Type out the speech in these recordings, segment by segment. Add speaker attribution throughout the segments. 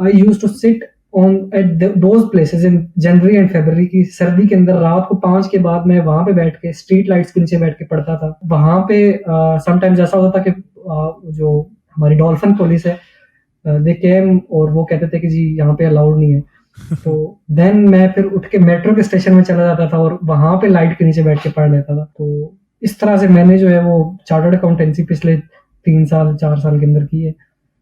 Speaker 1: I used to sit on at those places in January and February की सर्दी के अंदर रात को 5 के बाद मैं वहाँ पे बैठ के स्ट्रीट लाइट्स के नीचे बैठ के पढ़ता था। वहाँ पे समटाइम्स ऐसा होता था कि जो हमारी डॉल्फिन पुलिस है दे केम और वो कहते थे कि जी यहाँ पे अलाउड नहीं है। तो देन मैं फिर उठ के मेट्रो के स्टेशन में चला जाता था और वहाँ पे लाइट के नीचे बैठ के पढ़ लेता था। तो इस तरह से मैंने जो है वो चार्टर्ड अकाउंटेंसी पिछले 3 साल 4 साल के अंदर की है।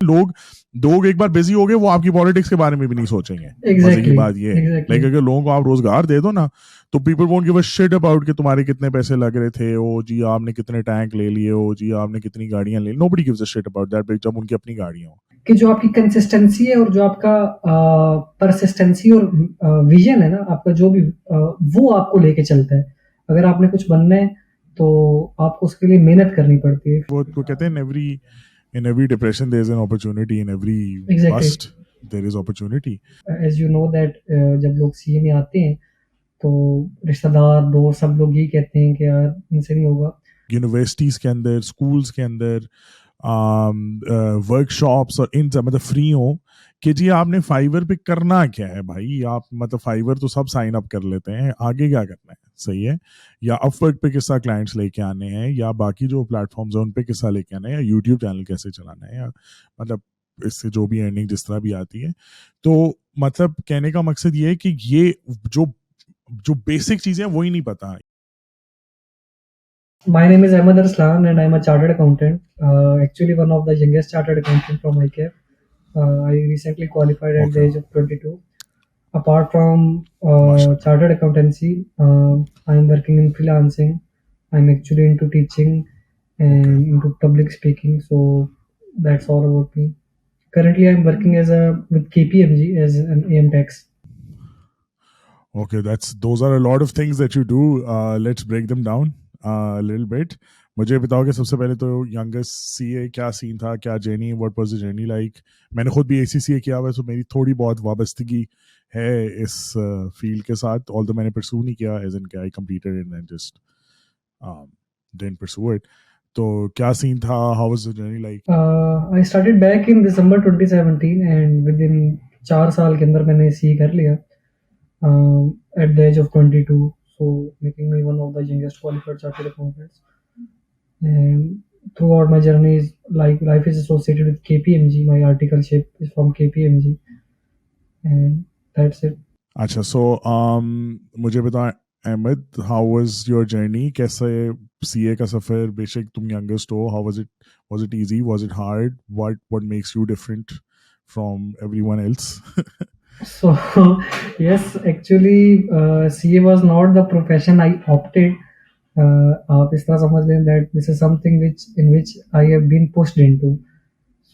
Speaker 2: लोग एक बार बिजी हो गए वो आपकी पॉलिटिक्स के बारे में भी नहीं सोचेंगे। मजे की बात ये है लाइक अगर लोगों को आप रोजगार दे दो ना तो people won't give a shit about कि तुम्हारे कितने पैसे लग रहे थे, ओ जी आपने कितने टैंक ले लिए, ओ जी आपने कितनी गाड़ियां ले ली। Nobody gives a shit about that जब उनकी अपनी गाड़ियां हो।
Speaker 1: कि जो आपकी कंसिस्टेंसी है और जो आपका परसिस्टेंसी और विजन है ना आपका जो भी वो आपको लेके चलता है। अगर आपने कुछ बनना है तो आपको उसके लिए मेहनत करनी पड़ती है।
Speaker 2: वो कहते हैं in every depression there is an opportunity, in every bust there is opportunity.
Speaker 1: As you know that जब लोग सीए में आते हैं तो रिश्तेदार दोस्त सब लोग यही कहते हैं कि यार इनसे नहीं होगा।
Speaker 2: यूनिवर्सिटीज के अंदर, स्कूल्स के अंदर वर्कशॉप्स और इन मतलब फ्री हो कि जी आपने फाइवर पे करना क्या है भाई। आप मतलब फाइवर तो सब साइन अप कर लेते हैं, आगे क्या करना है, सही है। या अपवर्क पे किस्सा क्लाइंट्स लेके आने हैं, या बाकी जो प्लेटफॉर्म्स हैं उन पे किस्सा लेके आना है, या यूट्यूब चैनल कैसे चलाना है, या मतलब इससे जो भी अर्निंग जिस तरह भी आती है। तो मतलब कहने का मकसद ये है कि ये जो बेसिक चीजें हैं वही नहीं पता।
Speaker 1: My name is Ahmed Arslan and I'm a chartered accountant. Actually, one of the youngest chartered accountant from ICAP. I recently qualified at the age of 22. Apart from chartered accountancy, I'm working in freelancing. I'm actually into teaching and into public speaking. So that's all about me. Currently, I'm working with KPMG as an AM tax.
Speaker 2: Okay, those are a lot of things that you do. Let's break them down a little bit. मुझे बताओ कि सबसे पहले तो youngest CA क्या scene था, क्या journey, what was the journey like. मैंने खुद भी एसीसीए किया हुआ है, तो मेरी थोड़ी बहुत वाबस्तगी है इस फील्ड के साथ। ऑल्दो मैंने परसू नहीं किया, as in I completed it and just didn't pursue it. तो क्या सीन था, how was the journey like?
Speaker 1: I started back in December 2017 and within 4 साल के अंदर मैंने सीए कर लिया at the age of 22, so making me one of the youngest qualified chartered accountants. And throughout my journey, like life is associated with KPMG. My articleship is from KPMG, and that's it.
Speaker 2: अच्छा, so मुझे बता Ahmed, how was your journey? कैसे CA का सफर? बेशक तुम youngest हो, how was it easy, was it hard, what makes you different from everyone else?
Speaker 1: So yes, actually, CA was not the profession I opted. आप इस तरह समझ लें that this is something which I have been pushed into.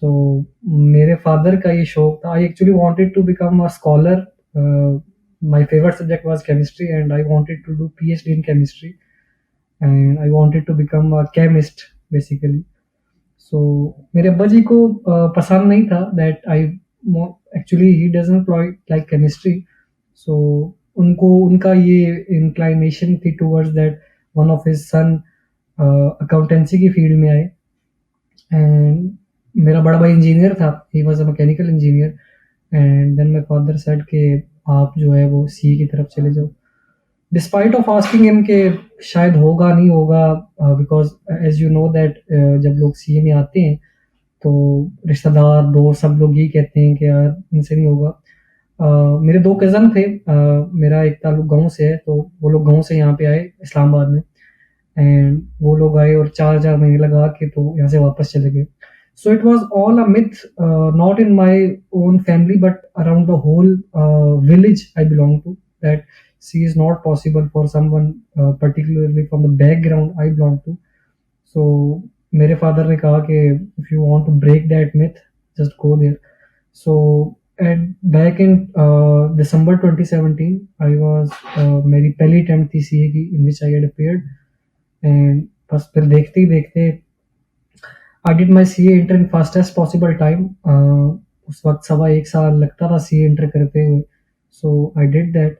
Speaker 1: So मेरे father का ये शौक था. I actually wanted to become a scholar. My favorite subject was chemistry, and I wanted to do PhD in chemistry, and I wanted to become a chemist basically. So मेरे अब्बा जी को पसंद नहीं था that I actually he doesn't like chemistry. So उनको उनका ये inclination थी towards that one of his son accountancy की फील्ड में आए। एंड मेरा बड़ा भाई इंजीनियर था, he was a mechanical engineer. And then my father said कि आप जो है वो सी की तरफ चले जाओ। डिस्पाइट ऑफ आस्किंग हिम कि शायद होगा नहीं होगा, because as you know that जब लोग सी में आते हैं तो रिश्तेदार दोस्त सब लोग यही कहते हैं कि यार इनसे नहीं होगा। मेरे 2 कज़न थे, मेरा एक ताल्लुक गाँव से है, तो वो लोग गाँव से यहाँ पे आए इस्लामाबाद में। एंड वो लोग आए और 4-4 महीने लगा के तो यहाँ से वापस चले गए। So it was all a myth, not in my own family, but around the whole village I belong to, that C is not possible for someone, particularly from the background I belong to. So मेरे father ने कहा कि if you want to break that myth, just go there. So back in December 2017, I was मेरी पहली attempt थी CA की, in which I had appeared. And बस फिर देखते ही देखते I did my C A inter in fastest possible time. उस वक्त 1.25 साल लगता था सी ए इंटर करते हुए। So I did that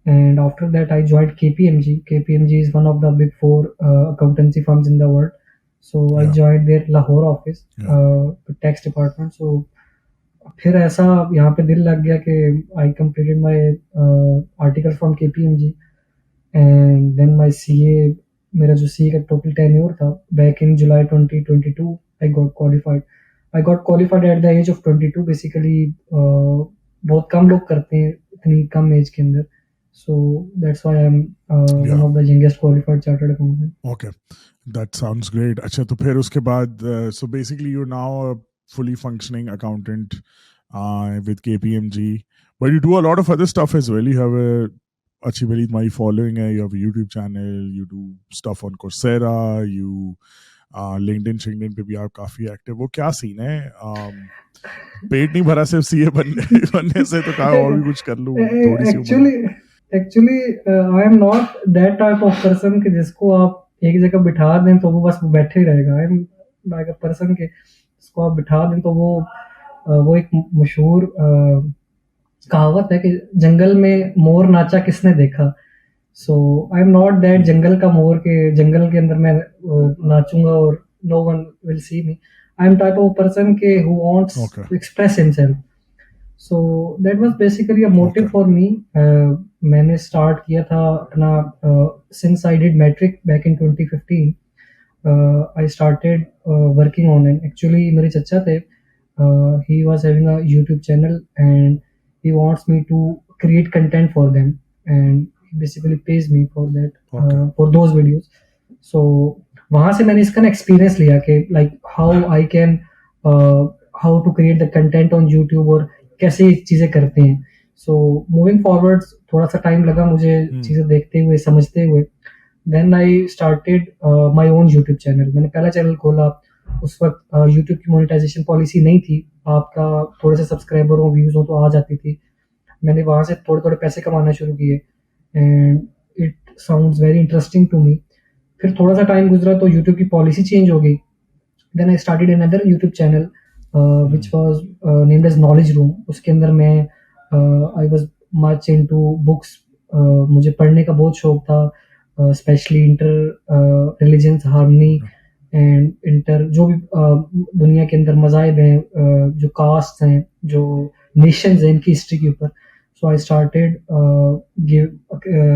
Speaker 1: and after that I joined KPMG. KPMG is one of the big 4 accountancy firms in the world. So I joined their Lahore office, the tax department. So फिर ऐसा यहाँ पे दिल लग गया कि I completed my article from KPMG and then my CA, मेरा जो सीए का टोटल टेन्योर था back in July 2022 I got qualified at the age of 22 basically. बहुत कम लोग करते हैं इतनी कम एज के अंदर, so that's why I M one
Speaker 2: Yeah.
Speaker 1: Of the youngest qualified chartered accountant.
Speaker 2: Okay, that sounds great. अच्छा, तो फिर उसके बाद, so basically you're now a fully functioning accountant with KPMG, but you do a lot of other stuff as well. You have a अच्छी बड़ी तुम्हारी following है, you have a YouTube channel, you do stuff on Coursera, you LinkedIn पे भी आप काफी active हो। क्या सीन है? पेट नहीं भरा सिर्फ सीए बनने से, तो कहा और भी कुछ कर लूं थोड़ी सी उम्र।
Speaker 1: Actually I am not that type of person कि जिसको आप एक जगह बिठा दें तो वो बस बैठे ही रहेगा। I am like a person के जिसको आप बिठा दें तो वो एक मशहूर कहावत है कि जंगल में मोर नाचा किसने देखा। So I am not that जंगल का मोर के जंगल के अंदर मैं नाचूंगा और no one will see me. I am type of person के who wants
Speaker 2: Okay.
Speaker 1: To express himself. So that was basically a motive
Speaker 2: Okay.
Speaker 1: For me. मैंने स्टार्ट किया था अपना since I did matric back in 2015। I started working on it. Actually मेरे चचा थे, he was having a YouTube channel and he wants me to create content for them and he basically pays me for that,
Speaker 2: Okay.
Speaker 1: for those videos. So वहाँ से मैंने इसका ना experience लिया कि like how I can how to create the content on YouTube और कैसे ये चीज़ें करते हैं। सो मूविंग फॉरवर्ड थोड़ा सा टाइम लगा मुझे चीज़ें देखते हुए समझते हुए। Then I started my own YouTube channel. मैंने पहला चैनल खोला, उस वक्त यूट्यूब की मोनेटाइजेशन पॉलिसी नहीं थी, आपका थोड़े से सब्सक्राइबर हो व्यूज़ हो तो आ जाती थी। मैंने वहाँ से थोड़े थोड़े पैसे कमाना शुरू किए and it sounds very interesting to me. फिर थोड़ा सा टाइम गुजरा तो यूट्यूब की पॉलिसी चेंज हो गई। Then I started another YouTube channel which was named as knowledge room. उसके अंदर मैं I was much into books. मुझे पढ़ने का बहुत शौक था, specially inter religions harmony and inter जो भी दुनिया के अंदर मज़ाहिब हैं, जो कास्ट हैं, जो नेशंस हैं, इनकी हिस्ट्री के ऊपर। So I started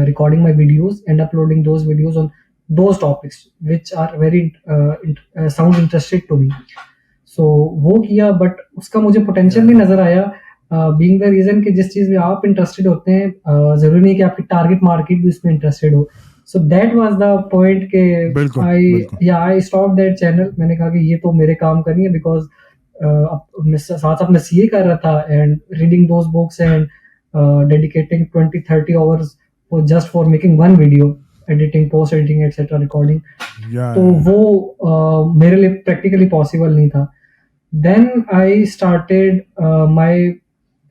Speaker 1: recording my videos and uploading those videos on those topics which are very sound interested to me. So वो किया, बट उसका मुझे पोटेंशियल नहीं नजर आया, बीइंग द रीजन कि जिस चीज में आप इंटरेस्टेड होते हैं जरूरी नहीं कि आपकी टारगेट मार्केट भी उसमें इंटरेस्टेड हो। सो दैट वाज द पॉइंट के आई स्टॉप दैट चैनल। मैंने कहा कि ये तो मेरे काम करनी है बिकॉज साथ अपना सीए कर रहा था and reading those books and dedicating 20-30 hours just for making one video, editing, post editing etcetera, recording. तो वो मेरे लिए प्रैक्टिकली पॉसिबल नहीं था। Then I started my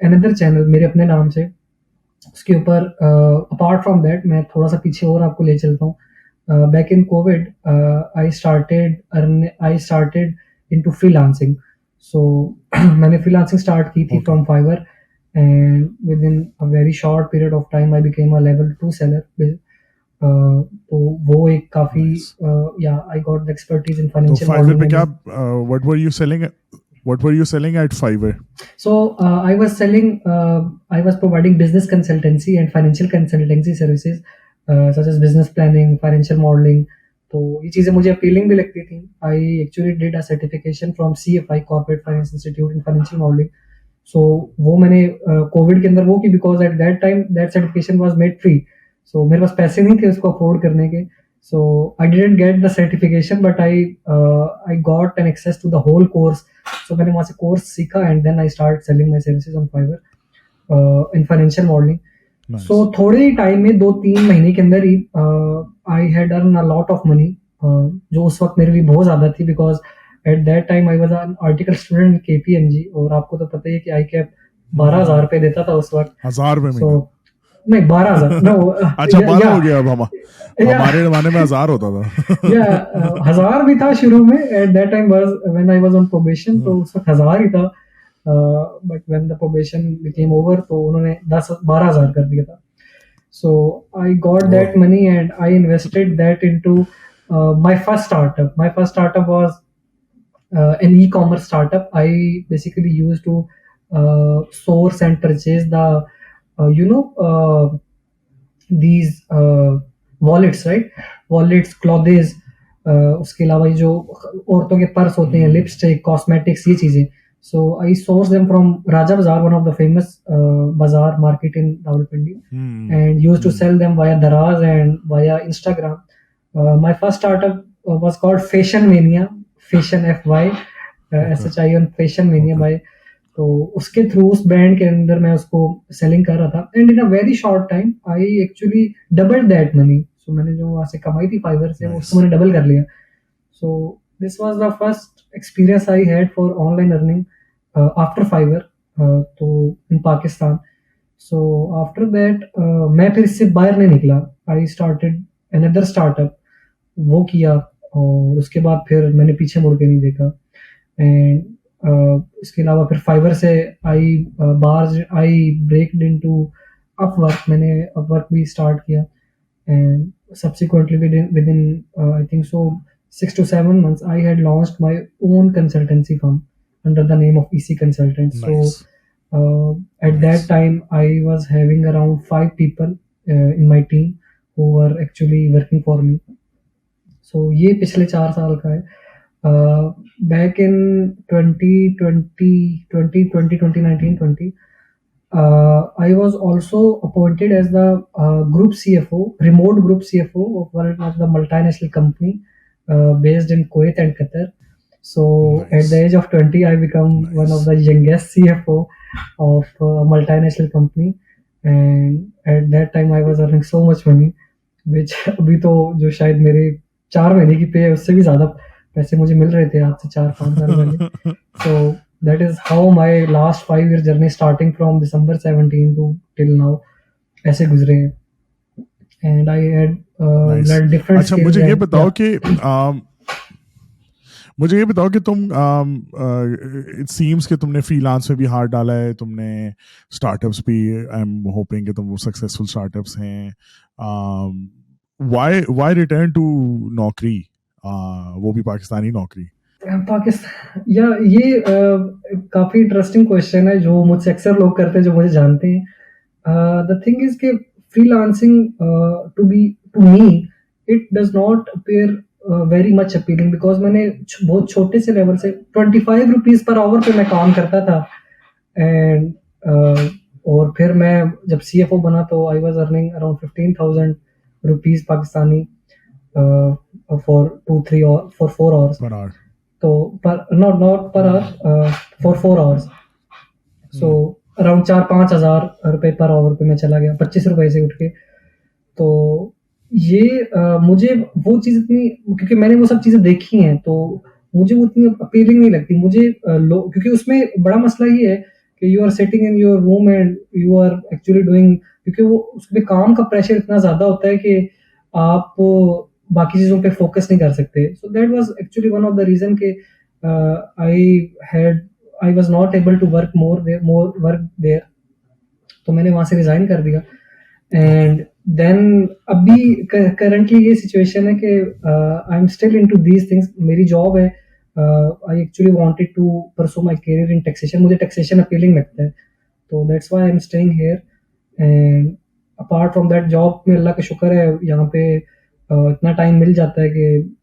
Speaker 1: another channel मेरे अपने नाम से। उसके ऊपर अपार्ट फ्रॉम दैट मैं थोड़ा सा पीछे और आपको ले चलता हूँ। Back in COVID I started into freelancing. So मैंने फ्रीलांसिंग स्टार्ट की थी from Fiverr and within a very short period of time I became a level 2 seller. तो वो एक काफी yeah I got the expertise in financial
Speaker 2: modelling. तो Fiverr पे क्या what were you selling at Fiverr?
Speaker 1: So I was providing business consultancy and financial consultancy services such as business planning, financial modeling. तो ये चीज़ें मुझे appealing भी लगती थी। I actually did a certification from CFI Corporate Finance Institute in financial modeling. So वो मैंने Covid के अंदर वो की because at that time that certification was made free. So मेरे पास पैसे नहीं थे उसको अफोर्ड करने के। So I didn't get the certification but I got an access to the whole course. So मैंने वहाँ से कोर्स सीखा and then I start selling my services on Fiverr in financial modelling. So थोड़े ही time में 2-3 महीने के अंदर ही I had earn a lot of money, जो उस वक्त मेरे लिए बहुत ज़्यादा थी because at that time I was an article student KPMG और आपको तो पता ही है कि आई कैप 12,000 रुपये देता था उस वक्त।
Speaker 2: 1000 में
Speaker 1: नहीं 12,000 नो
Speaker 2: अच्छा 12 हो गया। अब हमारे जमाने में 1000 होता था।
Speaker 1: या 1000 भी था शुरू में at that time was when I was on probation, तो उस वक्त 1000 ही था। But when the probation became over तो उन्होंने 12,000 कर दिया था। So I got that money and I invested that into my first startup. My first startup was an e-commerce startup. I basically used to source and purchase the you know these wallets right, wallets, clothes, उसके अलावा ये जो औरतों के purse होते हैं, lipstick, cosmetics, ये चीज़ें. सो आई सोर्स देम फ्रॉम राजा बाजार, वन ऑफ द फेमस बाजार market in Rawalpindi, and used to sell them via Daraz and via Instagram. My first startup was called Fashion Mania, Fashion FY, SHI on Fashion Mania by. तो उसके through उस brand के अंदर मैं उसको selling कर रहा था, and in a very short time I actually double that money. So मैंने जो वहाँ से कमाई थी फाइवर से,
Speaker 2: Nice.
Speaker 1: उसको मैंने डबल कर लिया. So this was the first experience I had for online earning after Fiverr, तो in Pakistan. So after that मैं फिर इससे बाहर नहीं निकला. I started another startup, वो किया, और उसके बाद फिर मैंने पीछे मुड़ के नहीं देखा. एंड इसके अलावा फिर फाइवर से आई ब्रेक्ड इनटू अपवर्क. मैंने अपवर्क भी स्टार्ट किया, and subsequently within I think so 6 to 7 months I had launched my own consultancy firm under the name of EC Consultants.
Speaker 2: Nice.
Speaker 1: So at
Speaker 2: Nice.
Speaker 1: that time I was having around 5 people in my team who were actually working for me. So ये पिछले 4 साल का है. Back in 2019, I was also appointed as the group CFO, remote group CFO of one of the multinational company based in Kuwait and Qatar. So
Speaker 2: Nice.
Speaker 1: at the age of 20, I become one of the youngest CFO of a multinational company, and at that time I was earning so much money, which अभी तो जो शायद मेरे 4 महीने की पे है उससे भी ज़्यादा पैसे मुझे मिल रहे थे आज से 4-5 साल पहले. So that is how my last 5 year journey starting from December 17 to till now ऐसे गुजरे हैं. And I had
Speaker 2: Nice.
Speaker 1: learned different
Speaker 2: अच्छा,
Speaker 1: skills.
Speaker 2: मुझे ये
Speaker 1: and-
Speaker 2: बताओ
Speaker 1: yeah.
Speaker 2: कि तुम इट सीम्स कि तुमने फ्रीलांस में भी हाथ डाला है, तुमने स्टार्टअप्स भी, आई एम होपिंग कि तुम वो सक्सेसफुल स्टार्टअप्स हैं. व्हाई रिटर्न टू नौकरी, वो भी पाकिस्तानी नौकरी?
Speaker 1: पाकिस्तान, या ये काफ़ी इंटरेस्टिंग क्वेश्चन है जो मुझसे अक्सर लोग करते हैं जो मुझे जानते हैं. द थिंग इज कि freelancing to me it does not appear very much appealing, because मैंने बहुत छोटे से लेवल से 25 रुपीज़ पर आवर पे मैं काम करता था. एंड और फिर मैं जब CFO बना तो I was earning around 15,000 rupees Pakistani for 2-3 और फॉर 4 आवर्स.
Speaker 2: Per hour?
Speaker 1: तो पर not per hour, for 4 hours. So around 4-5 हज़ार रुपए पर आवर पे मैं चला गया 25 रुपए से उठ के. तो ये मुझे वो चीज़ इतनी, क्योंकि मैंने वो सब चीज़ें देखी हैं, तो मुझे वो इतनी अपीलिंग नहीं लगती मुझे. क्योंकि उसमें बड़ा मसला ये है कि you are sitting in your room and you are actually doing, क्योंकि वो उसमें काम का प्रेशर इतना ज़्यादा होता है कि आप बाकी चीज़ों पे फोकस नहीं कर सकते. So that was actually one of the reason कि I was not able to work more work there. तो मैंने वहाँ से रिज़ाइन कर दिया. एंड देन अभी करंटली ये सिचुएशन है कि I am still into these things. मेरी जॉब है, I actually wanted to pursue my career in taxation. मुझे टैक्सेशन अपीलिंग लगता है, तो that's why I am staying here. And apart from that job में अल्लाह का शुक्र है यहाँ पे इतना टाइम मिल जाता है कि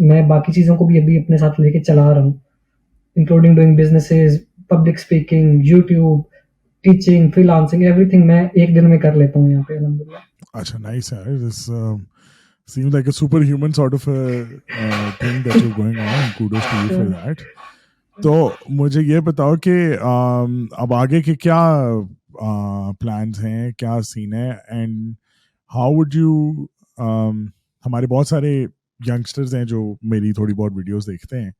Speaker 1: मैं बाकी चीज़ों को भी अभी अपने साथ लेके चला रहा हूँ, including doing businesses, public speaking, YouTube, teaching, freelancing, everything मैं एक दिन में कर लेता हूँ यहाँ पे, अल्हम्दुलिल्लाह.
Speaker 2: अच्छा, nice यार. This seems like a superhuman sort of thing that you're going on. Kudos to you for that. तो मुझे ये बताओ कि अब आगे के क्या प्लान्स हैं, क्या सीन है, एंड हाउ वुड यू, हमारे बहुत सारे यंगस्टर्स हैं जो मेरी थोड़ी बहुत वीडियोस देखते हैं,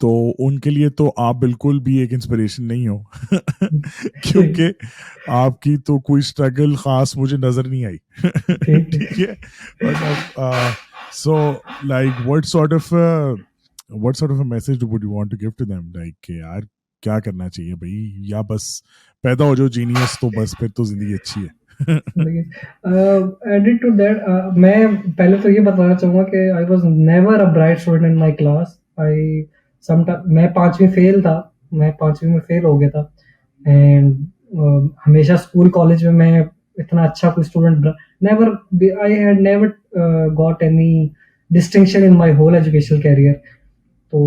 Speaker 2: तो उनके लिए तो आप बिल्कुल भी एक इंस्पिरेशन नहीं हो क्योंकि आपकी तो कोई स्ट्रगल खास मुझे नजर नहीं आई. ठीक है. So like what sort of a message would you want to give to them, like यार क्या करना चाहिए भाई, या बस पैदा हो जाओ जीनियस, तो बस फिर तो जिंदगी अच्छी है.
Speaker 1: एडिड टू दैट, मैं पहले तो ये बताना चाहूँगा कि I was never a bright student in my class. I मैं 5वीं फेल था, मैं 5वीं में फेल हो गया था एंड हमेशा स्कूल कॉलेज में मैं इतना अच्छा कोई student never I had never got any distinction in my whole educational career. तो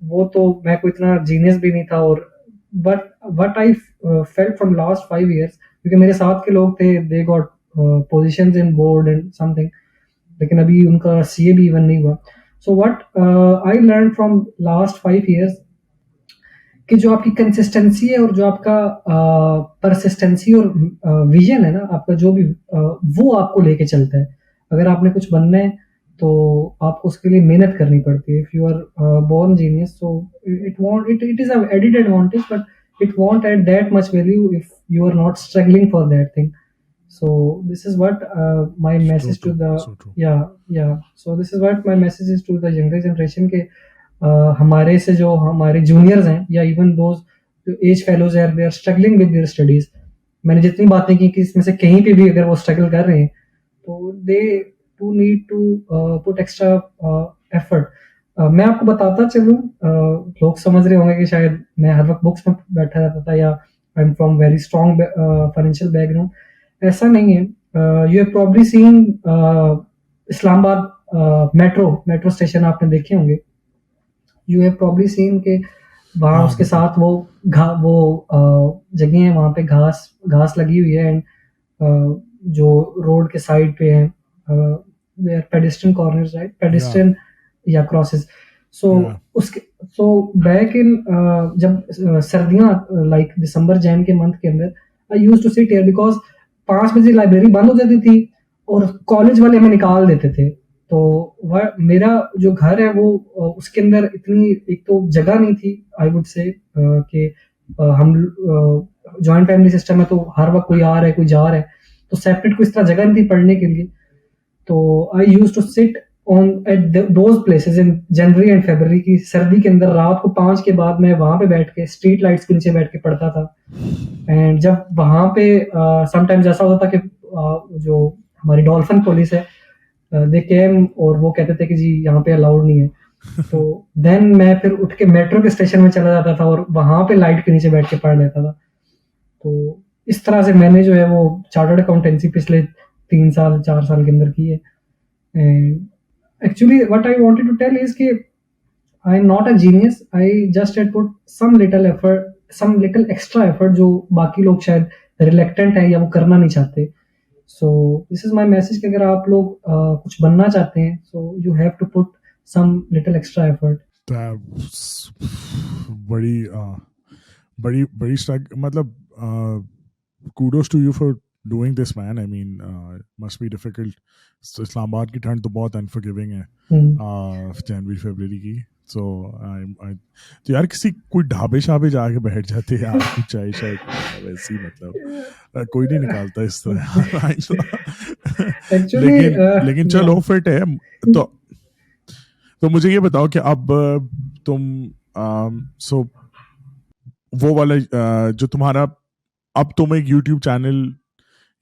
Speaker 1: वो तो मैं कोई इतना जीनियस भी नहीं था और but what I felt from last 5 years, क्योंकि मेरे साथ के लोग थे they got positions in board and something, लेकिन अभी उनका सीए भी इवन नहीं हुआ। सो what I learn from last 5 years कि जो आपकी कंसिस्टेंसी है और जो आपका परसिस्टेंसी और विजन है ना आपका, जो भी वो आपको लेके चलता है। अगर आपने कुछ बनना है तो आपको उसके लिए मेहनत करनी पड़ती है। If you are born genius so it is a added advantage, but it won't add that much value if you are not struggling for that thing. So this is what my
Speaker 2: So
Speaker 1: message to
Speaker 2: true,
Speaker 1: the
Speaker 2: so true.
Speaker 1: yeah so this is what my message is to the younger generation के हमारे से जो हमारे juniors हैं या even those जो as fellows हैं they are struggling with their studies. मैंने जितनी बातें की कि इसमें से कहीं पे भी अगर वो स्ट्रगल कर रहे हैं तो they to need to put extra effort. मैं आपको बताता चलूँ, लोग समझ रहे होंगे कि शायद मैं हर वक्त बुक्स में बैठा रहता था या I am from very strong financial background. ऐसा नहीं है। You have probably seen Islamabad metro station आपने देखे होंगे। यू हैव प्रोबब्ली सीन के वहाँ
Speaker 2: हाँ
Speaker 1: उसके
Speaker 2: बिल्कुल।
Speaker 1: साथ वो जगह है वहाँ पे घास घास लगी हुई है एंड जो रोड के साइड पे है there pedestrian corners right,
Speaker 2: Yeah,
Speaker 1: pedestrian या क्रॉसेस। सो
Speaker 2: yeah,
Speaker 1: उसके सो बैक इन जब सर्दियाँ लाइक दिसंबर जैन के मंथ के अंदर I use to sit here because 5 बजे लाइब्रेरी बंद हो जाती थी और कॉलेज वाले हमें निकाल देते थे। तो वह मेरा जो घर है वो उसके अंदर इतनी एक तो जगह नहीं थी आई वुड से कि हम जॉइंट फैमिली सिस्टम है तो हर वक्त कोई आ रहा है कोई जा रहा है, तो सेपरेट कोई इस तरह जगह नहीं थी पढ़ने के लिए। तो I use to sit on at those places in January and February की सर्दी के अंदर रात को 5 के बाद मैं वहां पे बैठ के स्ट्रीट लाइट्स के नीचे बैठ के पढ़ता था। एंड जब वहां पे समटाइम्स ऐसा होता था कि जो हमारी डॉल्फिन पुलिस है दे केम और वो कहते थे कि जी यहाँ पे अलाउड नहीं है। तो देन मैं फिर उठ के मेट्रो के स्टेशन में चला जाता था और वहां पे लाइट के नीचे बैठ के पढ़ लेता था। तो इस तरह से मैंने जो है वो चार्टर्ड अकाउंटेंसी पिछले 3 साल 4 साल के अंदर की है। And actually what I wanted to tell is कि I am not a genius, I just had put some little effort, some little extra effort जो बाकी लोग शायद रिलेक्टेंट है या वो करना नहीं चाहते। So this is my message कि अगर आप लोग कुछ बनना चाहते हैं so you have to put some little extra effort.
Speaker 2: that's बड़ी बड़ी बड़ी मतलब kudos to you for doing this man. I mean must be difficult. So Islamabad की ठंड तो बहुत अनफॉरगिविंग है जनवरी फरवरी की। so I तो यार किसी कोई ढाबे शाबे जाके बैठ जाते हैं यार कुछ चाय शाय वैसे ही मतलब कोई नहीं निकालता इस तरह
Speaker 1: एक्चुअली
Speaker 2: लेकिन चलो फिट है। तो मुझे ये बताओ कि अब तुम सो वो वाला जो तुम्हारा अब तुम एक YouTube चैनल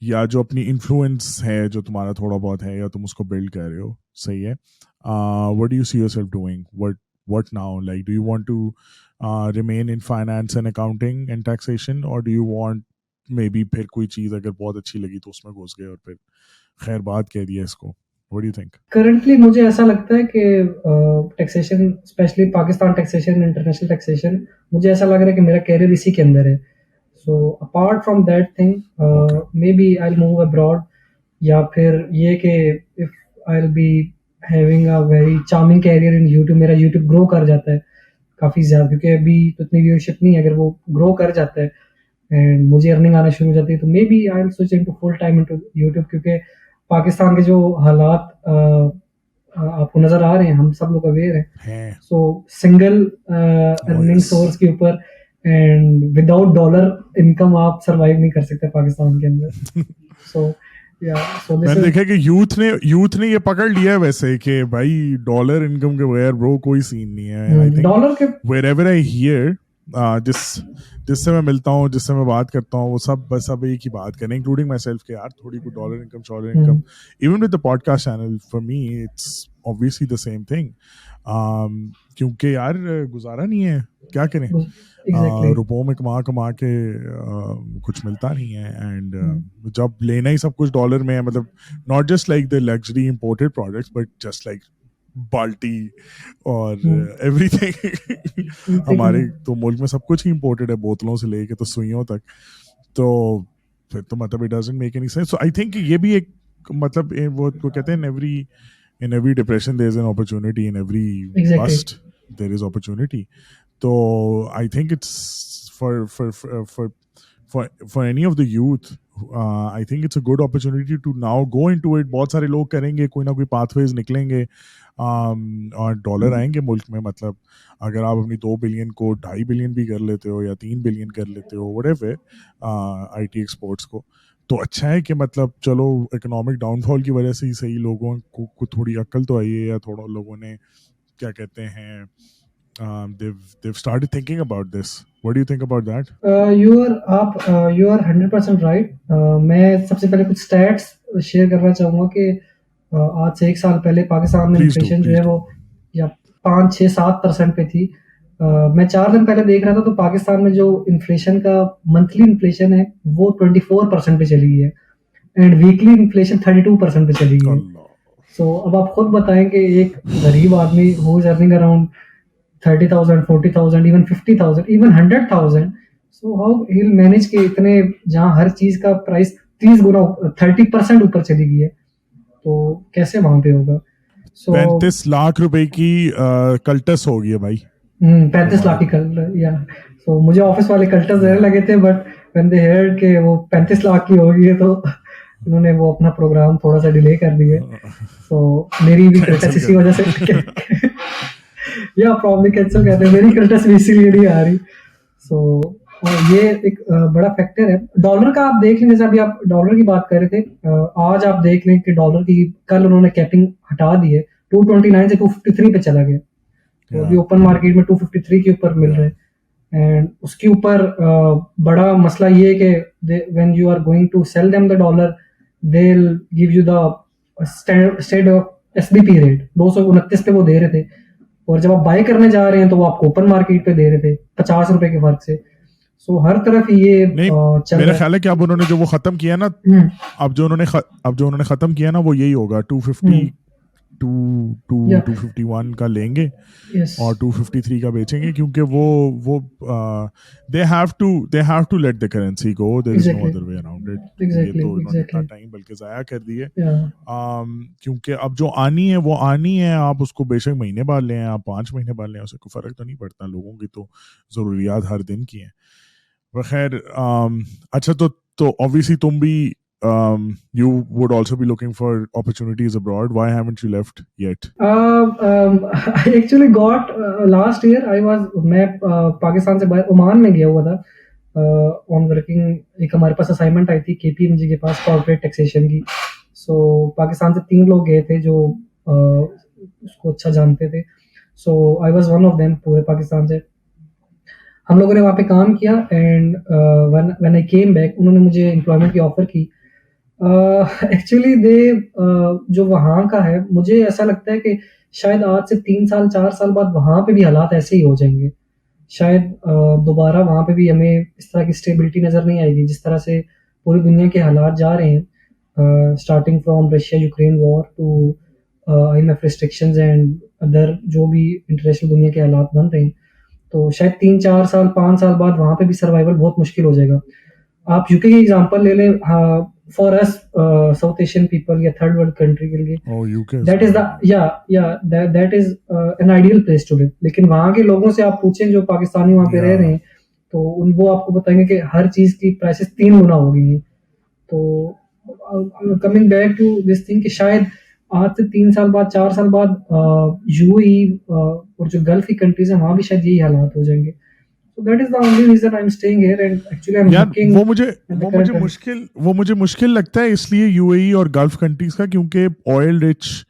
Speaker 2: या जो अपनी इन्फ्लुएंस है जो तुम्हारा थोड़ा बहुत है या तुम उसको बिल्ड कर रहे हो, सही है। What do you see yourself doing, what now, like do you want to remain in finance and accounting and taxation, और do you want maybe फिर कोई चीज अगर बहुत अच्छी लगी तो उसमें घुस गए और फिर खैर बात कह दिया इसको। What do you think?
Speaker 1: Currently मुझे ऐसा लगता है कि taxation specially Pakistan taxation international taxation मुझे ऐसा लग रहा है कि मेरा कैरियर इसी के अंदर है। So apart from that thing maybe I move abroad, या फिर ये कि if I will be having a very charming career in YouTube, मेरा यूट्यूब ग्रो कर जाता है काफ़ी ज़्यादा क्योंकि अभी तो इतनी व्यूअरशिप नहीं है, अगर वो ग्रो कर जाता है एंड मुझे अर्निंग आना शुरू हो जाती है तो maybe I will switch into full time into YouTube, क्योंकि पाकिस्तान के जो हालात आपको नजर आ रहे हैं हम सब लोग अवेयर हैं। सो सिंगल अर्निंग सोर्स के ऊपर एंड विदाउट डॉलर इनकम आप सरवाइव नहीं कर सकते पाकिस्तान के अंदर। सो
Speaker 2: मैंने देखा कि यूथ ने ये पकड़ लिया है वैसे कि भाई डॉलर इनकम के बगैर ब्रो कोई सीन नहीं है। आई थिंक
Speaker 1: डॉलर के
Speaker 2: wherever I hear जिससे मैं मिलता हूँ जिससे मैं बात करता हूँ वो सब एक ही बात करें इंक्लूडिंग माई सेल्फ के यार थोड़ी को dollar income even with the podcast channel for me it's obviously the same thing. क्योंकि यार गुजारा नहीं है, क्या करें,
Speaker 1: एग्जैक्टली।
Speaker 2: रुपयों में कमा कमा के कुछ मिलता नहीं है, एंड जब लेना ही सब कुछ डॉलर में है, मतलब not just like the luxury imported products but just like बाल्टी और एवरीथिंग हमारे तो मुल्क में सब कुछ ही इंपोर्टेड है, बोतलों से लेके तो सुइयों तक, तो फिर तो मतलब it doesn't make any sense. So I think ये भी एक मतलब वो कहते हैं in every depression there is an opportunity, in every
Speaker 1: exactly.
Speaker 2: bust there is opportunity. So I think it's for any of the youth, I think it's a good opportunity to now go into it. बहुत सारे लोग करेंगे, कोई ना कोई pathways निकलेंगे, और dollar आएंगे मुल्क में। मतलब अगर आप अपनी 2 बिलियन को 2.5 बिलियन भी कर लेते हो या 3 बिलियन कर लेते हो, व्हाटएवर, आईटी एक्सपोर्ट्स को, तो अच्छा है कि मतलब चलो इकोनॉमिक डाउनफॉल की वजह से ही सही लोगों को थोड़ी अक्ल तो आई है, या थोड़ा लोगों ने क्या कहते हैं, they've started thinking about this. What do you think about that?
Speaker 1: You are 100% right. मैं सबसे पहले कुछ स्टैट्स शेयर करना चाहूँगा कि आज से 1 साल पहले पाकिस्तान में
Speaker 2: Please do,
Speaker 1: इन्फ्लेशन जो
Speaker 2: please
Speaker 1: है
Speaker 2: do.
Speaker 1: वो या 5, 6, 7% पे थी। मैं 4 दिन पहले देख रहा था तो पाकिस्तान में जो इन्फ्लेशन का मंथली इन्फ्लेशन है वो 24% पे चली गई है, एंड वीकली इन्फ्लेशन 32% पे चली गई है।
Speaker 2: Allah.
Speaker 1: सो अब आप खुद बताएं कि एक गरीब आदमी who is earning around 30,000, 40,000, even 50,000, even 100,000, so how he'll manage के इतने, जहाँ हर चीज का प्राइस 30 गुना 30% ऊपर चली गई है, तो कैसे वहां पे होगा। सो
Speaker 2: 35 लाख रुपए की कल्टस हो गई है भाई
Speaker 1: 35 लाख की कल, या सो मुझे ऑफिस वाले कल्टस देने लगे थे, बट व्हेन दे हर्ड के वो 35 लाख की हो गई है तो उन्होंने वो अपना प्रोग्राम थोड़ा सा डिले कर दिए। सो मेरी भी कल्टस इसी वजह से या प्रॉब्लम कैंसिल कर रहे, मेरी कल्टस भी इसीलिए नहीं आ रही। सो ये एक बड़ा फैक्टर है। डॉलर का आप देख लें, जैसे अभी आप डॉलर की बात कर रहे थे, आज आप देख लें कि डॉलर की कल उन्होंने कैपिंग हटा दी है, 229 से 253 पे चला गया, तो अभी ओपन मार्केट में 253 के ऊपर मिल रहे हैं। एंड उसके ऊपर बड़ा मसला ये है कि when you are going to sell them the dollar, they will give you the state of SBP rate 229 पे वो दे रहे थे, और जब आप बाय करने जा रहे हैं तो वो आपको ओपन मार्केट पे दे रहे थे 50 रुपए के फर्क से। सो हर तरफ ये
Speaker 2: नहीं,
Speaker 1: चल
Speaker 2: मेरा
Speaker 1: रहा है।
Speaker 2: ख्याल है कि अब उन्होंने जो वो खत्म किया ना, अब जो उन्होंने खत्म किया ना, वो यही होगा 250
Speaker 1: Yeah.
Speaker 2: 251 का लेंगे
Speaker 1: Yes.
Speaker 2: और 253 का बेचेंगे, क्योंकि वो they have to let the currency go, there is no
Speaker 1: Exactly.
Speaker 2: Other way around it.
Speaker 1: Exactly.
Speaker 2: ये तो इन्होंने इतना
Speaker 1: Exactly.
Speaker 2: टाइम बल्कि जाया कर दिए,
Speaker 1: Yeah.
Speaker 2: क्योंकि अब जो आनी है वो आनी है, आप उसको बेशक महीने बाद लें, आप 5 महीने बाद लें, उससे कोई फर्क तो नहीं पड़ता, लोगों की तो जरूरियात हर दिन की हैं। खैर, अच्छा, तो ऑब्वियसली तुम भी you would also be looking for opportunities abroad. Why haven't you left yet?
Speaker 1: I actually got last year I was मैं पाकिस्तान से बाहर ओमान में गया हुआ था ऑन वर्किंग। एक हमारे पास असाइनमेंट आई थी केपीएमजी के पास कॉर्पोरेट टैक्सेशन की। सो पाकिस्तान से 3 लोग गए थे जो उसको अच्छा जानते थे। So I was one of them पूरे पाकिस्तान से। हम लोगों ने वहाँ पे काम किया, and when I came back उन्होंने मुझे एम्प्लॉयमेंट की ऑफर की। एक्चुअली दे जो वहाँ का है, मुझे ऐसा लगता है कि शायद आज से 3 साल 4 साल बाद वहाँ पे भी हालात ऐसे ही हो जाएंगे। शायद दोबारा वहाँ पे भी हमें इस तरह की स्टेबिलिटी नज़र नहीं आएगी जिस तरह से पूरी दुनिया के हालात जा रहे हैं, starting from Russia Ukraine war to IMF restrictions and other जो भी इंटरनेशनल दुनिया के हालात बन रहे हैं, तो शायद 3 4 साल 5 साल बाद वहाँ पे भी सर्वाइवल बहुत मुश्किल हो जाएगा। आप यूके की एग्जांपल ले लें, for us South Asian people या थर्ड वर्ल्ड कंट्री के लिए
Speaker 2: Oh, UK.
Speaker 1: That is the that is an ideal place to live. लेकिन वहाँ के लोगों से आप पूछें जो पाकिस्तानी वहाँ पे रह रहे हैं, तो वो आपको बताएंगे कि हर चीज की प्राइसेस 3 गुना हो गई हैं। तो coming back to this thing कि शायद आज से 3 साल बाद 4 साल बाद यूएई और जो गल्फ की कंट्रीज हैं वहाँ भी शायद यही हालात हो जाएंगे। So that is the only reason I'm staying here, and actually I'm
Speaker 2: यार
Speaker 1: looking
Speaker 2: वो
Speaker 1: at
Speaker 2: मुझे
Speaker 1: the
Speaker 2: वो
Speaker 1: current
Speaker 2: मुझे मुश्किल लगता है इसलिए यूएई और गल्फ कंट्रीज का, क्योंकि ऑयल रिच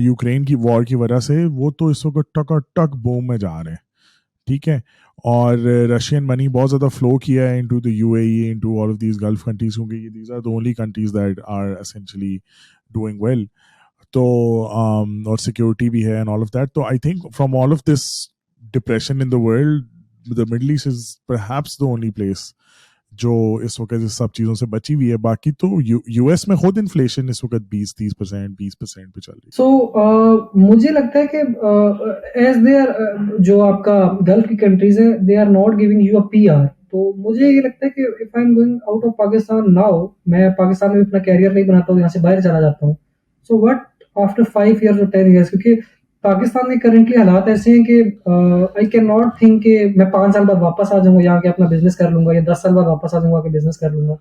Speaker 2: यूक्रेन की वॉर की वजह से वो तो इस वक्त टक बूम में जा रहे हैं, ठीक है, और रशियन मनी बहुत ज़्यादा फ्लो किया है into the UAE, into all of these gulf countries, क्योंकि these are the only countries that are essentially doing well. तो और सिक्योरिटी भी है एंड ऑल ऑफ दैट. तो I think from all of this depression in the world the middle east is perhaps the only place जो इस वक्त इस सब चीजों से बची हुई है. बाकी तो यूएस में खुद इन्फ्लेशन इस वक्त 20% पे चल रही है.
Speaker 1: सो मुझे लगता है कि एज दे आर जो आपका गल्फ की कंट्रीज है, they are not giving you a PR. तो मुझे ये लगता है कि if I am going out of Pakistan now, मैं पाकिस्तान में अपना कैरियर नहीं बनाता हूँ, यहाँ से बाहर चला जाता हूँ. सो व्हाट आफ्टर 5 years और 10 years, क्योंकि पाकिस्तान में करंटली हालात ऐसे हैं कि आई कैन नॉट थिंक कि मैं 5 साल बाद वापस आ जाऊंगा यहाँ के अपना बिजनेस कर लूंगा, या 10 साल बाद वापस आ जाऊंगा कि बिजनेस कर लूंगा.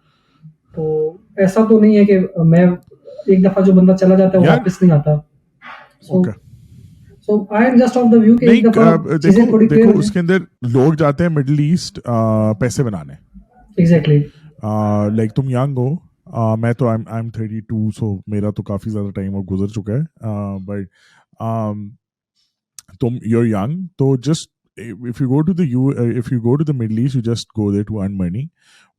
Speaker 1: तो ऐसा तो नहीं है कि मैं एक दफा जो बंदा चला जाता है वो
Speaker 2: यार
Speaker 1: वापस नहीं आता. So
Speaker 2: okay
Speaker 1: so I am just of the view कि
Speaker 2: नहीं
Speaker 1: एक दफा चीजें
Speaker 2: देखो
Speaker 1: थोड़ी क्लियर
Speaker 2: देखो
Speaker 1: हो
Speaker 2: उसके अंदर लोग जाते हैं मिडिल ईस्ट पैसे बनाने.
Speaker 1: जाए. एग्जैक्टली.
Speaker 2: लाइक तुम यंग हो. मैं तो आई एम 32 सो मेरा तो काफी ज्यादा टाइम अब गुजर चुका है. बट तुम you're young तो just if you go to the if you go to the Middle East, you just go there to earn money.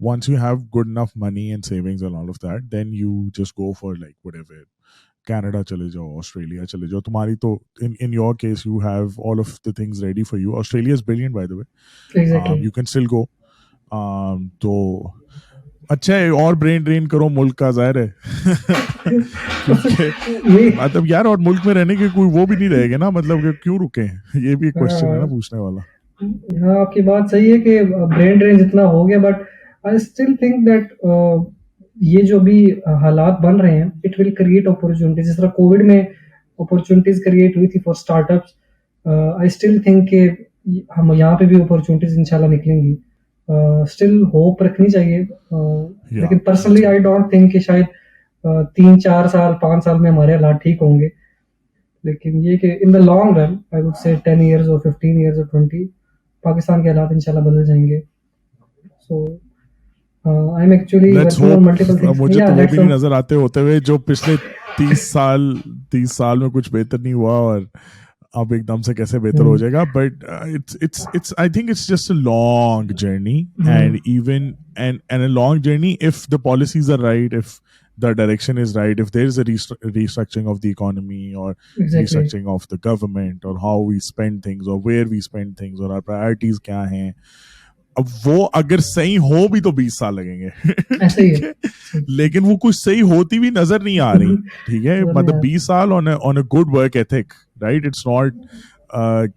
Speaker 2: Once you have good enough money and savings and all of that, then you just go for like whatever. Canada चले जाओ, Australia चले जाओ. तुम्हारी तो in your case you have all of the things ready for you. Australia is brilliant by the way.
Speaker 1: Exactly.
Speaker 2: You can still go. तो अच्छा है और ब्रेन ड्रेन करो मुल्क का, जाहिर है. क्योंकि
Speaker 1: ये
Speaker 2: मतलब यार और मुल्क में रहने के कोई वो भी नहीं रहेगा ना, मतलब कि क्यों रुके. ये भी एक क्वेश्चन है ना पूछने वाला.
Speaker 1: हाँ, आपकी बात सही है कि ब्रेन ड्रेन जितना हो गया, but I still think that ये जो भी हालात बन रहे हैं, इट विल क्रिएट अपॉर्चुनिटीज. जिस तरह कोविड में अपॉर्चुनिटीज क्रिएट हुई थी for startups, I still think कि हम यहाँ पे भी अपॉर्चुनिटीज इंशाल्लाह निकलेंगी. स्टिल होप रखनी चाहिए. लेकिन पर्सनली आई डोंट थिंक कि शायद 3-4 साल 5 साल में हमारे हालात ठीक होंगे. लेकिन ये कि in the long run I would say 10 years और 15 years और 20, पाकिस्तान के हालात इंशाल्लाह बदल जाएंगे. So I am actually
Speaker 2: let's
Speaker 1: working on
Speaker 2: hope.
Speaker 1: Multiple things.
Speaker 2: मुझे
Speaker 1: या
Speaker 2: तो वो
Speaker 1: लेट्स
Speaker 2: भी नहीं
Speaker 1: होप.
Speaker 2: नजर आते होते हुए जो पिछले 30 साल में कुछ बेहतर नहीं हुआ और अब एकदम से कैसे बेहतर हो जाएगा. But it's I think it's just a long journey. And even and a long journey if the policies are right, if the direction is right, if there is a restructuring of the economy or
Speaker 1: Exactly.
Speaker 2: restructuring of the government or how we spend things or where we spend things or our priorities क्या हैं. अब वो अगर सही हो भी तो 20 साल लगेंगे.
Speaker 1: ऐसे ही
Speaker 2: ठीक है, लेकिन वो कुछ सही होती भी नजर नहीं आ रही. ठीक है, मतलब 20 साल on a good work ethic, right. It's not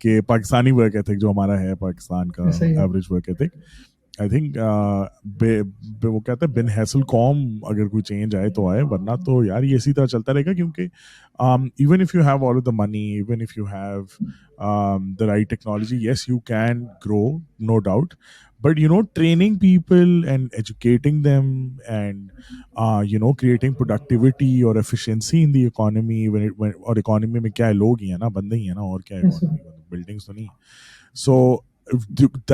Speaker 2: कि पाकिस्तानी वर्क एथिक जो हमारा है पाकिस्तान का
Speaker 1: ऐसे ही है.
Speaker 2: Average work ethic. I think वो कहते हैं बिन हैसल कॉम अगर कोई चेंज आए तो आए, वरना तो यार ये इसी तरह चलता रहेगा. क्योंकि even if you have all of the money, even if you have the right technology, yes you can grow, no doubt. But you know, training people and educating them and you know, creating productivity or efficiency in the economy when और economy में क्या है, लोग ही है ना, बंदे ही है ना, और क्या है
Speaker 1: Yes, sir.
Speaker 2: economy, buildings तो नहीं. So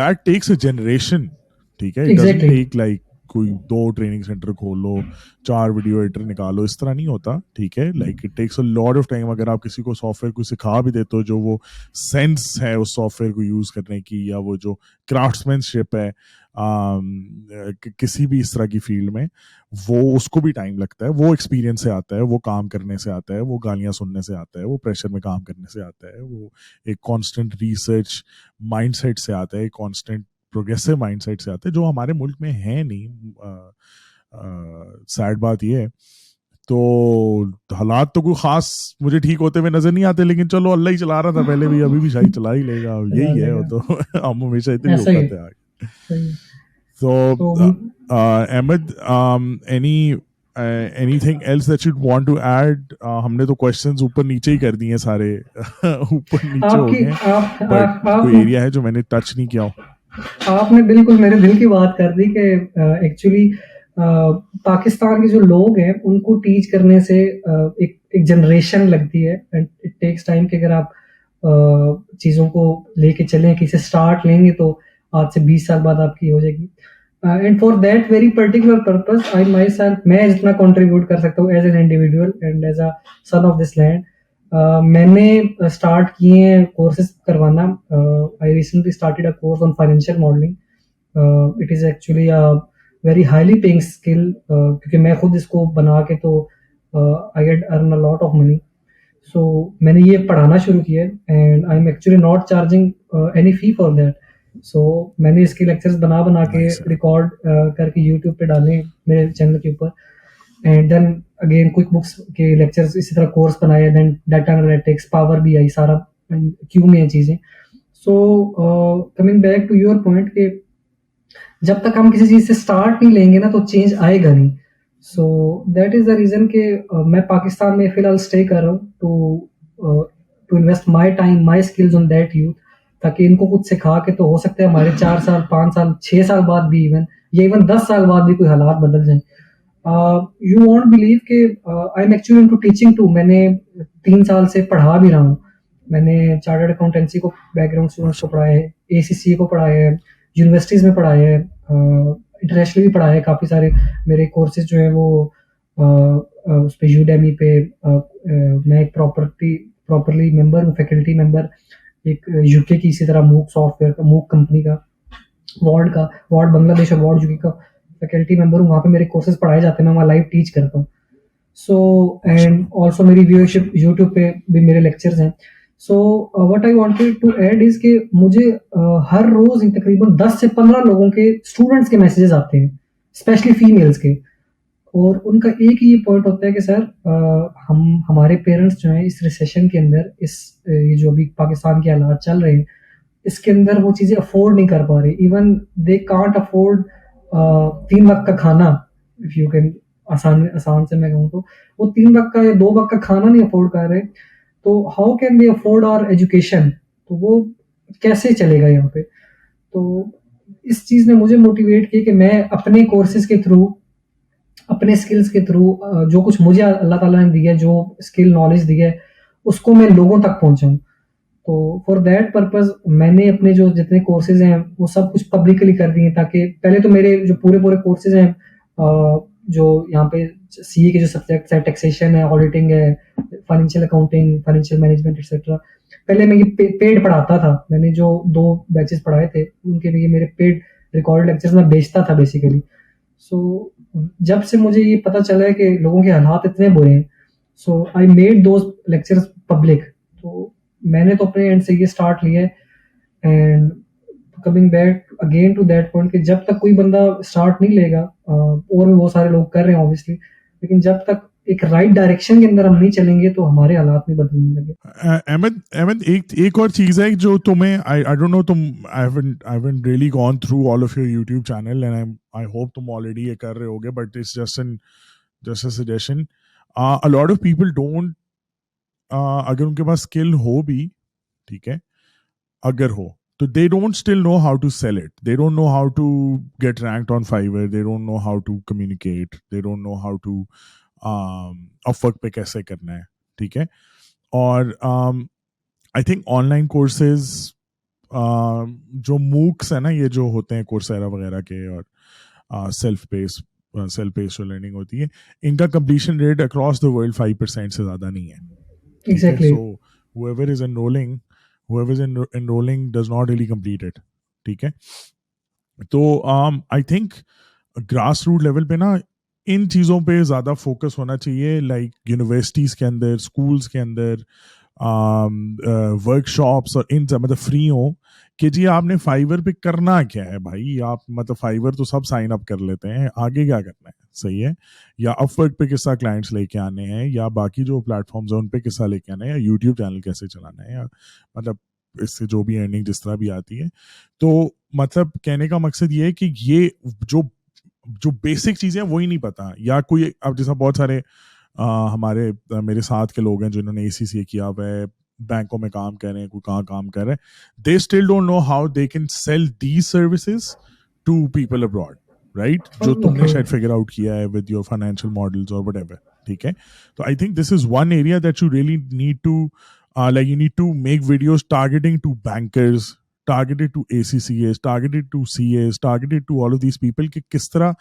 Speaker 2: that takes a generation. ठीक है, it
Speaker 1: Exactly.
Speaker 2: doesn't take like कोई 2 ट्रेनिंग सेंटर खोलो, 4 वीडियो एडिटर निकालो, इस तरह नहीं होता. ठीक है, like it takes a lot of time. अगर आप किसी को सॉफ्टवेयर को सिखा भी देते हो, जो वो सेंस है उस सॉफ्टवेयर को यूज करने की, या वो जो क्राफ्ट्समैनशिप है किसी भी इस तरह की फील्ड में, वो उसको भी टाइम लगता है. वो एक्सपीरियंस से आता है, वो काम करने से आता है, वो गालियां सुनने से आता है, वो प्रेशर में काम करने से आता है, वो एक कांस्टेंट रिसर्च माइंडसेट से आता है, एक कांस्टेंट प्रोग्रेसिव माइंडसेट से आते हैं, जो हमारे मुल्क में है नहीं. सैड बात ये है. तो हालात तो कोई खास मुझे ठीक होते हुए नजर नहीं आते, लेकिन चलो अल्लाह ही चला रहा था पहले भी, अभी भी शायद चला ही लेगा. यही है वो तो. हम हमेशा इतने
Speaker 1: ऐसा ही
Speaker 2: होते हैं आगे.
Speaker 1: सही है.
Speaker 2: So Ahmed, anything else that you'd want to add? हमने तो questions ऊपर नीचे ही कर दिए हैं सारे. ऊपर नीचे हो
Speaker 1: आपकी
Speaker 2: गए,
Speaker 1: आप
Speaker 2: but
Speaker 1: आप
Speaker 2: कोई एरिया है जो मैंने टच नहीं किया हो.
Speaker 1: आपने बिल्कुल मेरे दिल की बात कर दी कि एक्चुअली पाकिस्तान के जो लोग हैं उनको टीच करने से एक जनरेशन लगती है, एंड इट टेक्स टाइम कि अगर आप चीज़ों को लेके चलें, किसी स्टार्ट लेंगे तो आज से 20 साल बाद आपकी हो जाएगी. And for that very particular purpose I myself, मैं जितना कंट्रीब्यूट कर सकता हूँ as an individual and as a son of this land, मैंने स्टार्ट किए हैं कोर्सेज करवाना. I recently started a course on financial modelling. It is actually a very highly paying skill, क्योंकि मैं खुद इसको बना के तो I get earn a lot of money. So मैंने ये पढ़ाना शुरू किया and I am actually not charging any fee for that. So मैंने इसके लेक्चर्स बना बना के
Speaker 2: नाइस है।
Speaker 1: रिकॉर्ड करके यूट्यूब पे डाले मेरे चैनल के ऊपर। And then again quick books के लेक्चर्स इसी तरह कोर्स बनाए, then data analytics, power BI, सारा क्यों में है चीज़ें। So coming back to your point कि जब तक हम किसी चीज़ से स्टार्ट नहीं लेंगे ना तो चेंज आएगा नहीं। So that is the reason कि मैं पाकिस्तान में फ़िलहाल स्टे कर रहा हूँ to invest my time, my skills on that youth, ताकि इनको कुछ सिखा के तो हो सकता है हमारे 4 साल, 5 साल, 6 साल बाद भी इवन, या इवन 10 साल बाद भी कोई हालात बदल जाएँ। यू वोंट बिलीव कि I am actually into teaching too. मैंने 3 साल से पढ़ा भी रहा हूँ। मैंने चार्टर्ड अकाउंटेंसी को बैकग्राउंड स्टूडेंट्स को पढ़ाया है, एसीसीए को पढ़ाया है, यूनिवर्सिटीज़ में पढ़ाया है, इंटरनेशनली भी पढ़ाया है काफ़ी सारे। मेरे कोर्सेज़ जो हैं वो उस पे यूडेमी पे मैं एक प्रॉपर्ली मेंबर हूँ, फैकल्टी मेंबर एक यूके की, इसी तरह मूक सॉफ्टवेयर का, मूक कंपनी का, वार्ड बांग्लादेश और वार्ड यूके का फैकल्टी मेंबर हूँ। वहाँ पे मेरे कोर्सेज़ पढ़ाए जाते हैं, मैं वहाँ लाइव टीच करता हूँ। सो एंड ऑल्सो मेरी व्यूअरशिप यूट्यूब पे भी मेरे लेक्चर्स हैं। So what I wanted to add is कि मुझे हर रोज़ तकरीबन 10 से 15 लोगों के स्टूडेंट्स के मैसेजेस आते हैं, स्पेशली फीमेल्स के। और उनका एक ही ये पॉइंट होता है कि सर हम हमारे पेरेंट्स जो हैं इस रिसेशन के अंदर, इस ये जो अभी पाकिस्तान के हालात चल रहे हैं, इसके अंदर वो चीज़ें अफोर्ड नहीं कर पा रहे। इवन दे कांट अफोर्ड 3 वक़्त का खाना, इफ यू कैन, आसान आसान से मैं कहूँ तो वो 3 वक़्त का या 2 वक़्त का खाना नहीं अफोर्ड कर रहे, तो how can they afford our education? तो वो कैसे चलेगा यहाँ पे? तो इस चीज़ ने मुझे मोटिवेट किया कि मैं अपने कोर्सेज़ के थ्रू, अपने स्किल्स के थ्रू जो कुछ मुझे अल्लाह ताला ने दिया है, जो स्किल नॉलेज दी है, उसको मैं लोगों तक पहुँचाऊँ। तो फॉर दैट पर्पज़ मैंने अपने जो जितने कोर्सेज़ हैं वो सब कुछ पब्लिकली कर दिए, ताकि पहले तो मेरे जो पूरे-पूरे कोर्सेज़ हैं जो यहाँ पे सीए के जो सब्जेक्ट्स हैं, टैक्सेशन है, ऑडिटिंग है, financial accounting, financial management etcetera, पहले मैं ये पेड पढ़ाता था। मैंने जो 2 बैचेज़ पढ़ाए थे, उनके लिए मेरे पेड रिकॉर्डेड लेक्चर्स मैं बेचता था बेसिकली। सो जब से मुझे ये पता चला है कि लोगों के हालात इतने बुरे हैं, so I made those lectures public. तो मैंने तो अपने एंड से ये स्टार्ट लिया है। And coming back again to that point कि जब तक कोई बंदा स्टार्ट नहीं लेगा, और भी बहुत सारे लोग कर रहे हैं ऑब्वियसली, लेकिन जब तक एक राइट डायरेक्शन के अंदर हम नहीं चलेंगे तो हमारे हालात नहीं बदलने लगे।
Speaker 2: अहमद अहमद एक और चीज है जो तुम्हें आई डोंट नो, तुम I haven't really gone through all of your YouTube channel and I hope तुम ऑलरेडी ये कर रहे होगे, but it's just a suggestion. A lot of people don't, अगर उनके पास स्किल हो भी, ठीक है, अगर हो तो they don't still know how to sell it, they don't know how to get ranked on Fiverr, they don't know how to communicate, they don't know how to Upwork पे कैसे करना है, ठीक है। और आई थिंक ऑनलाइन कोर्सेज जो MOOCs है ना, ये जो होते हैं कोर्सेरा वगैरह के, और सेल्फ पेस जो लर्निंग होती है, इनका completion rate across the world 5% से ज़्यादा नहीं है, ठीक है।
Speaker 1: Exactly.
Speaker 2: So whoever is enrolling does not really complete it, ठीक है। तो I think grass root level पे ना इन चीज़ों पे ज़्यादा फोकस होना चाहिए, लाइक यूनिवर्सिटीज़ के अंदर, स्कूल्स के अंदर, वर्कशॉप्स, और इन मतलब फ्री हो कि जी आपने फाइवर पे करना क्या है भाई, आप मतलब फाइवर तो सब साइन अप कर लेते हैं, आगे क्या करना है, सही है। या अपवर्क पे किस्सा क्लाइंट्स लेके आने हैं, या बाकी जो प्लेटफॉर्म्स हैं उन पे किस्सा लेके आना है, या यूट्यूब चैनल कैसे चलाना है, या मतलब इससे जो भी अर्निंग जिस तरह भी आती है। तो मतलब कहने का मकसद ये है कि ये जो जो बेसिक चीजें हैं वही नहीं पता, या कोई अब जैसा बहुत सारे हमारे मेरे साथ के लोग हैं जिन्होंने एसीसीए किया हुआ है, बैंकों में काम कर रहे हैं, कोई कहाँ काम कर रहे हैं, they still don't know how they can sell these services to people abroad, right, जो तुमने शायद फिगर आउट किया है विद योर फाइनेंशियल मॉडल्स और व्हाटएवर, ठीक है। तो I think this is one area that you really need to like you need to make videos targeting to bankers, targeted to ACCAs, targeted to CAs, targeted to all of these people कि किस तरह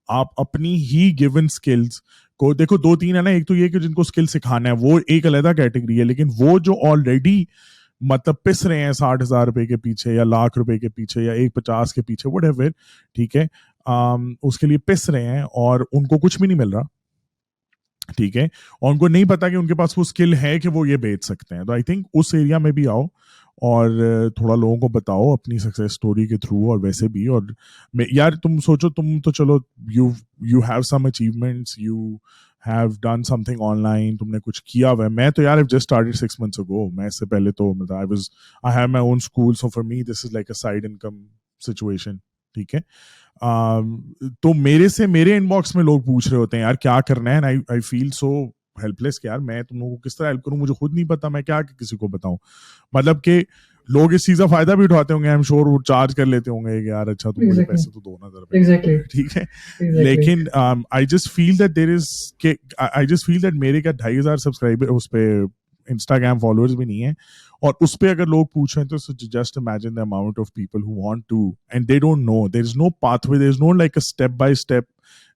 Speaker 2: आप अपनी ही given skills को देखो। 2-3 है ना, एक तो ये कि जिनको स्किल सिखाना है वो एक अलग कैटेगरी है, लेकिन वो जो ऑलरेडी मतलब पिस रहे हैं 60,000 रुपए के पीछे, या लाख रुपए के पीछे, या 150 के पीछे, व्हाटएवर, ठीक है, उसके लिए पिस रहे हैं और उनको कुछ भी नहीं मिल रहा, ठीक है, और उनको नहीं पता कि उनके पास वो स्किल है कि वो ये बेच सकते हैं। तो आई थिंक उस एरिया में भी आओ और थोड़ा लोगों को बताओ अपनी सक्सेस स्टोरी के थ्रू, और वैसे भी। और यार तुम सोचो, तुम तो चलो you you have some achievements, you have done something online, तुमने कुछ किया हुआ है। मैं तो यार जस्ट स्टार्टेड 6 months ago। मैं इससे पहले तो मतलब I have my own school, so for me this is like a side income situation, ठीक है। तो मेरे इनबॉक्स में लोग पूछ रहे होते हैं यार क्या करना है, and I feel so helpless कि यार मैं तुम लोगों को किस तरह हेल्प करूं, मुझे खुद नहीं पता, मैं क्या किसी को बताऊं। मतलब कि लोग इस चीज का फायदा भी उठाते होंगे, आई एम श्योर, वो चार्ज कर लेते होंगे कि यार अच्छा तुम मुझे
Speaker 1: एग्जैक्टली,
Speaker 2: पैसे तो दो ना जरा,
Speaker 1: एग्जैक्टली,
Speaker 2: ठीक है।
Speaker 1: एग्जैक्टली।
Speaker 2: लेकिन I just feel that there is के आई जस्ट फील दैट मेरे क्या 2,500 सब्सक्राइबर उस पे इंस्टाग्राम फॉलोअर्स भी नहीं है, और उस पे अगर लोग पूछ रहे हैं तो just imagine the amount of people who want to, and they don't know, there is no pathway, there is no like a step by step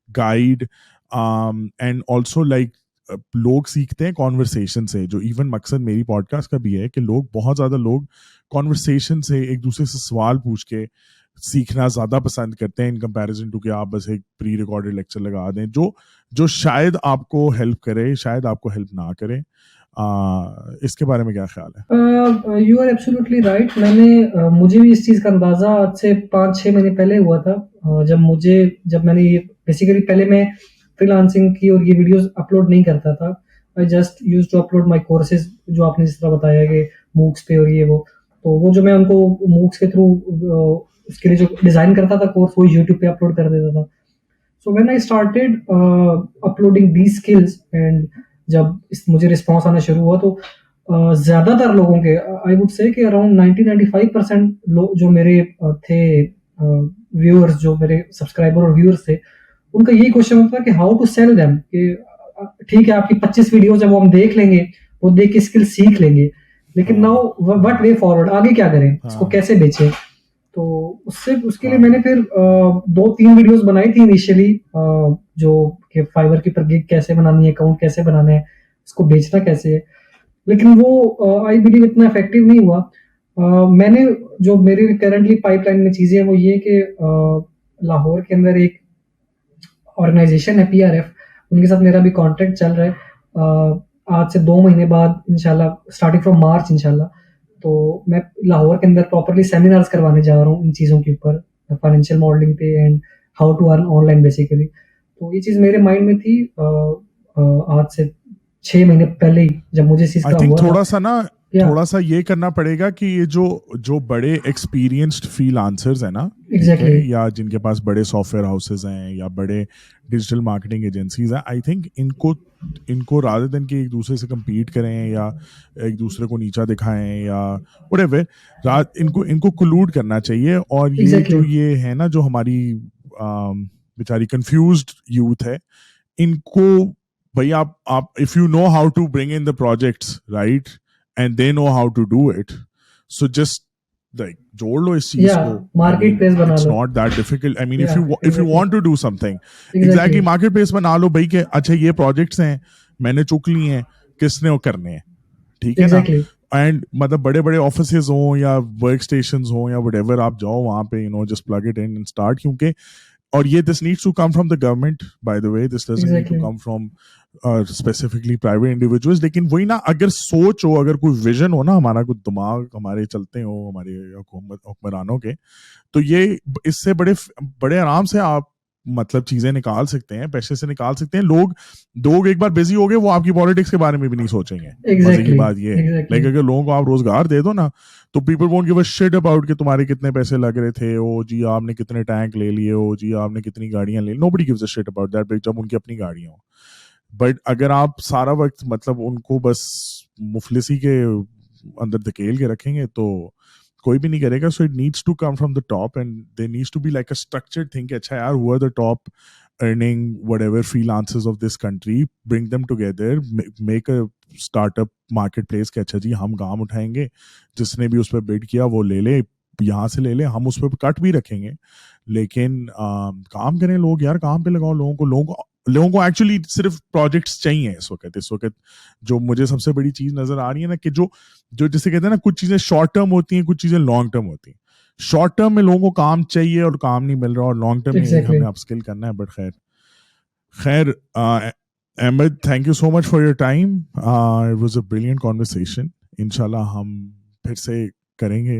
Speaker 2: guide, and also like लोग सीखते हैं कॉन्वर्सेशन से, जो इवन मकसद मेरी podcast का भी है कि लोग, बहुत ज्यादा लोग कॉन्वर्सेशन से, एक दूसरे से सवाल पूछ के सीखना ज्यादा पसंद करते हैं इन कंपैरिजन टू कि आप बस एक प्री रिकॉर्डेड लेक्चर लगा दें, जो शायद आपको हेल्प करे, शायद आपको हेल्प ना करे। इसके बारे में क्या ख्याल है?
Speaker 1: You are absolutely right. मुझे भी इस चीज़ का अंदाज़ा आज से 5-6 महीने पहले हुआ था। जब मैंने ये बेसिकली, पहले मैं फ्रीलांसिंग की और ये वीडियोस अपलोड नहीं करता था। I just used to upload my courses, जो आपने जिस तरह बताया कि मूक्स पे और ये वो। तो वो जो मैं उनको मूक्स के थ्रू उसके लिए जो डिज़ाइन करता था कोर्स, वो यूट्यूब पे अपलोड कर देता था। So when I started uploading these skills, and जब मुझे रिस्पॉन्स आना शुरू हुआ, तो ज़्यादातर लोगों के, आई वुड से कि अराउंड 90-95% लोग जो मेरे थे व्यूअर्स, जो मेरे सब्सक्राइबर और व्यूअर्स थे, उनका यही क्वेश्चन होता था कि हाउ टू सेल देम, कि ठीक है आपकी 25 वीडियोस जब वो हम देख लेंगे, वो देख के स्किल सीख लेंगे, लेकिन नाउ व्हाट वे फॉरवर्ड, आगे क्या करें, इसको कैसे बेचें। तो उसके लिए मैंने फिर 2-3 वीडियोस बनाई थी इनिशियली, जो कि फाइवर की पर गिग कैसे बनानी है, अकाउंट कैसे बनाना है, इसको बेचना कैसे है। लेकिन वो आई बिलीव इतना इफेक्टिव नहीं हुआ। मैंने जो मेरे करंटली पाइपलाइन में चीज़ें हैं, वो ये कि लाहौर के अंदर एक ऑर्गेनाइजेशन है पीआरएफ, उनके साथ मेरा भी कॉन्ट्रैक्ट चल रहा है। आज से 2 महीने बाद इंशाल्लाह, स्टार्टिंग फ्रॉम मार्च इंशाल्लाह, तो मैं लाहौर के अंदर प्रॉपरली सेमिनार्स करवाने जा रहा हूँ इन चीज़ों के ऊपर, फाइनेंशियल मॉडलिंग पे and how to earn online basically. तो ये चीज़ मेरे माइंड में थी आज से 6 महीने पहले ही, जब मुझे इस चीज़
Speaker 2: आई
Speaker 1: का
Speaker 2: थिंक
Speaker 1: हुआ था।
Speaker 2: थोड़ा सा ना,
Speaker 1: या
Speaker 2: थोड़ा सा ये करना पड़ेगा कि ये जो बड़े एक्सपीरियंस्ड फ्रीलांसर्स हैं ना, ठीक है,
Speaker 1: एग्जैक्टली,
Speaker 2: या जिनके पास बड़े सॉफ्टवेयर हाउसेज हैं या बड़े डिजिटल मार्केटिंग एजेंसीज हैं, आई थिंक इनको रादर देन कि एक दूसरे से compete करें या एक दूसरे को नीचा दिखाएं या whatever, इनको कोलूड करना चाहिए। और ये
Speaker 1: एग्जैक्टली,
Speaker 2: जो ये है ना, जो हमारी बेचारी कंफ्यूज्ड यूथ है, इनको, भाई आप if you know how to bring in the projects, right, and they know how to do it, so just like जोड़ लो इस चीज
Speaker 1: या
Speaker 2: को। आई
Speaker 1: मार्केट
Speaker 2: मीन
Speaker 1: प्लेस बना
Speaker 2: इट्स
Speaker 1: लो।
Speaker 2: Not that difficult. I mean
Speaker 1: या
Speaker 2: if you
Speaker 1: exactly,
Speaker 2: want to do something,
Speaker 1: exactly,
Speaker 2: exactly market place बना लो भाई, के अच्छा ये प्रोजेक्ट्स हैं, मैंने चुक ली हैं, किसने वो करने हैं, ठीक है ना।
Speaker 1: एग्जैक्टली,
Speaker 2: एंड मतलब बड़े बड़े ऑफिसेज हों या वर्क स्टेशन हों या whatever, आप जाओ वहां पे, just plug it in and start. क्योंकि और ये this needs to come from the government, by the way, this doesn't need to
Speaker 1: exactly,
Speaker 2: come from specifically private individuals. लेकिन वही ना, अगर सोच हो, अगर कोई विजन हो ना, हमारा कुछ दिमाग हमारे चलते हो, हमारे हुक्मरानों के, तो ये इससे बड़े बड़े आराम से आप मतलब चीजें निकाल सकते हैं, पैसे से निकाल सकते हैं। लोग एक बार बिजी हो गए, वो आपकी पॉलिटिक्स के बारे में भी नहीं सोचेंगे। मजे की
Speaker 1: एग्जैक्टली,
Speaker 2: बात ये है,
Speaker 1: एग्जैक्टली,
Speaker 2: लाइक अगर लोगों को आप रोजगार दे दो ना, तो people won't give a shit about कि तुम्हारे कितने पैसे लग रहे थे, ओ जी आपने कितने टैंक ले लिए, ओ जी आपने कितनी गाड़ियां ले ली, nobody gives a shit about that जब उनकी अपनी गाड़ियां हो। बट अगर आप सारा वक्त मतलब उनको बस मुफलिसी के अंदर धकेल के रखेंगे, तो कोई भी नहीं करेगा। So it needs to come from the top, and they needs to be like a structured thing. अच्छा यार, who are the top earning whatever freelancers of this country, bring them together, make a startup marketplace के अच्छा जी हम काम उठाएंगे, जिसने भी उस पर बिड किया वो ले ले, यहाँ से ले ले, हम उस पर कट भी रखेंगे, लेकिन काम करें लोग यार, काम पे लगाओ लोगों को एक्चुअली सिर्फ प्रोजेक्ट्स चाहिए इस वक्त जो मुझे सबसे बड़ी चीज नजर आ रही है ना, कि जो जो जिसे कहते हैं ना, कुछ चीजें शॉर्ट टर्म होती हैं, कुछ चीजें लॉन्ग टर्म होती हैं। शॉर्ट टर्म में लोगों को काम चाहिए और काम नहीं मिल रहा, और लॉन्ग टर्म में
Speaker 1: एग्जैक्टली,
Speaker 2: हमने अपस्किल करना है। बट खैर, Ahmed, thank you so much for your time. It was a brilliant conversation. Inshallah, हम फिर से करेंगे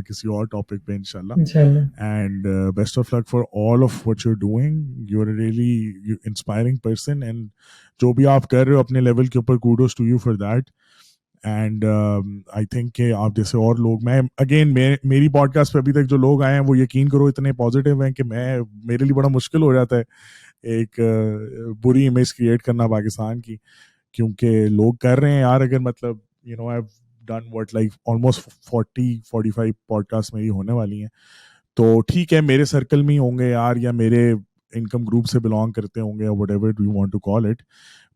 Speaker 2: किसी और टॉपिक पे इंशाल्लाह.
Speaker 1: इंशाल्लाह.
Speaker 2: And best of luck for all of what you're doing. You're a really inspiring person, and जो भी आप कर रहे हो अपने लेवल के ऊपर, kudos to you for that. And I think कि आप जैसे और लोग, मैं अगेन मेरी पॉडकास्ट पे अभी तक जो लोग आए हैं वो यकीन करो इतने पॉजिटिव हैं कि मेरे लिए बड़ा मुश्किल हो जाता है एक बुरी इमेज क्रिएट करना पाकिस्तान की, क्योंकि लोग कर रहे हैं यार. अगर मतलब you know I have done what like almost 40-45 podcast मेरी होने वाली हैं, तो ठीक है मेरे सर्कल में ही होंगे यार, या मेरे इनकम ग्रुप से बिलोंग करते होंगे, whatever you want to call it,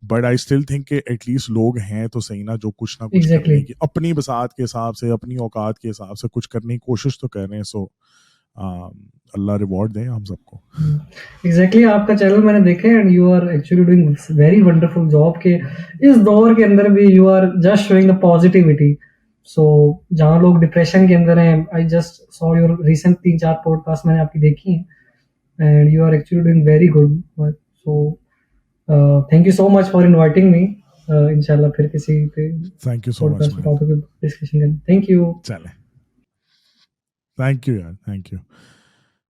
Speaker 2: but I still think कि एटलीस्ट लोग हैं तो सही ना, जो कुछ ना कुछ
Speaker 1: Exactly.
Speaker 2: करने की अपनी बसात के हिसाब से, अपनी औकात के हिसाब से कुछ करने की कोशिश तो कर रहे हैं. सो अल्लाह रिवॉर्ड दे हम सबको.
Speaker 1: एग्जैक्टली आपका चैनल मैंने देखा and you are actually doing very wonderful job के इस दौर के अंदर भी you are just showing the positivity. So जहाँ लोग डिप्रेशन के अंदर हैं, I just saw your recent 3-4 podcast मैंने आपकी देखी हैं and you are actually doing very good. So thank you so much for inviting me. इंशाल्लाह फिर किसी पे
Speaker 2: thank you so much.
Speaker 1: Topic पे डिस्कशन करें. Thank you.
Speaker 2: चले, थैंक यू यार, थैंक यू.